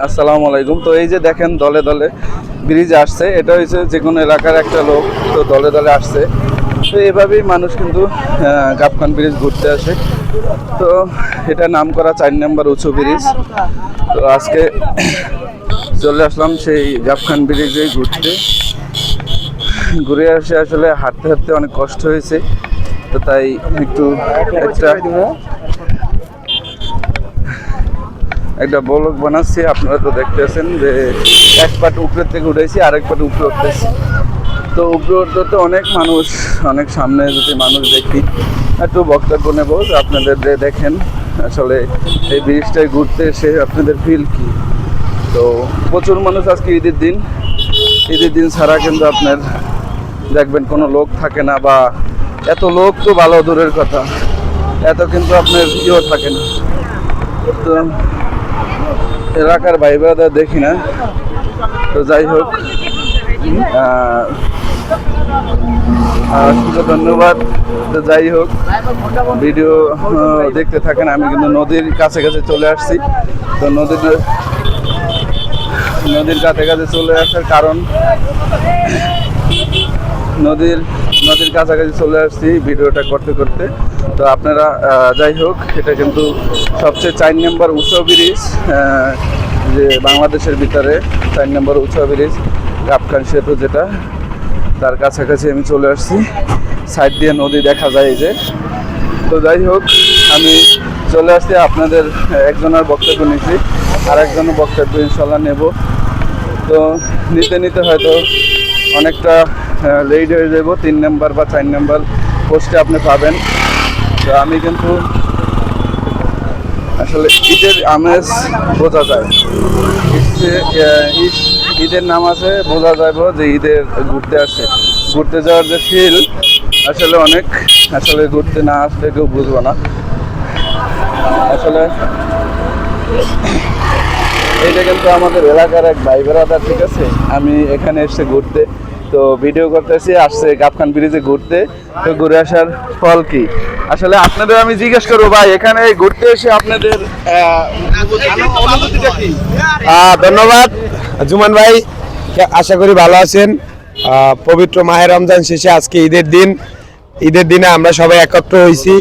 আসসালামু আলাইকুম। তো এই যে দেখেন দলে দলে ব্রিজ আসছে, এটা হচ্ছে যে কোনো এলাকার একটা লোক, তো দলে দলে আসছে। তো এভাবেই মানুষ কিন্তু গাবখান ব্রিজ ঘুরতে আসে। তো এটা নাম করা 4 নম্বর উঁচু ব্রিজ। তো আজকে চলে আসলাম সেই গাবখান ব্রিজে ঘুরতে। ঘুরে আসে আসলে হাঁটতে হাঁটতে অনেক কষ্ট হয়েছে, তো তাই একটু একটা ব্লগ বানাচ্ছি। আপনারা তো দেখতেছেন যে এক পাট উপরের থেকে উঠেছি, আরেক পাট উপরে উঠতেছি। তো উপরে উঠতে অনেক মানুষ, অনেক সামনে যদি মানুষ দেখি, একটু বক্তব্য নেব যে আপনাদের যে দেখেন আসলে এই ব্রিজটায় ঘুরতে এসে আপনাদের ফিল কি। তো প্রচুর মানুষ, আজকে ঈদের দিন, ঈদের দিন ছাড়া কিন্তু আপনার দেখবেন কোনো লোক থাকে না, বা এত লোক তো ভালো দূরের কথা, এত কিন্তু আপনার ইয়েও থাকে না। তো এলাকার ভাই ব্রাদার দেখি না। তো যাই হোক, ধন্যবাদ। তো যাই হোক, ভিডিও দেখতে থাকেন। আমি কিন্তু নদীর কাছে কাছে চলে আসছি। তো নদীর কাছে কাছে চলে আসার কারণ, নদীর কাছাকাছি চলে আসছি ভিডিওটা করতে করতে। তো আপনারা যাই হোক, এটা কিন্তু সবচেয়ে 4 নম্বর উঁচু ব্রিজ, যে বাংলাদেশের ভিতরে 4 নম্বর উঁচু ব্রিজ গাবখান সেতু, যেটা তার কাছাকাছি আমি চলে আসছি। সাইড দিয়ে নদী দেখা যায় এই যে। তো যাই হোক, আমি চলে আসছি, আপনাদের একজনের বক্তব্য নিচ্ছি, আর একজনের বক্তব্য ইনশাল্লাহ নেব। তো নিতে নিতে হয়তো অনেকটা লেট হয়ে যাব, 3 নম্বর বা 4 নম্বর পোস্টে আপনি পাবেন। তো আমি কিন্তু আসলে ঈদের আমেজ বোঝা যায়, ঈদের নাম আছে, বোঝা যাবে যে ঈদের ঘুরতে আসে। ঘুরতে যাওয়ার যে ফিল আসলে অনেক, আসলে ঘুরতে না আসলে কেউ বুঝবো না আসলে। এইটা কিন্তু আমাদের এলাকার এক ভাই বেড়াদার, ঠিক আছে। আমি এখানে এসে ঘুরতে, তো ভিডিও করতেছি, আসছে গাবখান ব্রিজে ঘুরতে। তো ঘুরে আসার ফল কি আসলে আপনাদের আমি জিজ্ঞেস করবো, ভাই এখানে ঘুরতে এসে আপনাদের অনুভূতিটা কি? ধন্যবাদ জুমান ভাই, আশা করি ভালো আছেন। পবিত্র মাহে রমজান শেষে আজকে ঈদের দিন। ঈদের দিনে আমরা সবাই একত্র হয়েছি।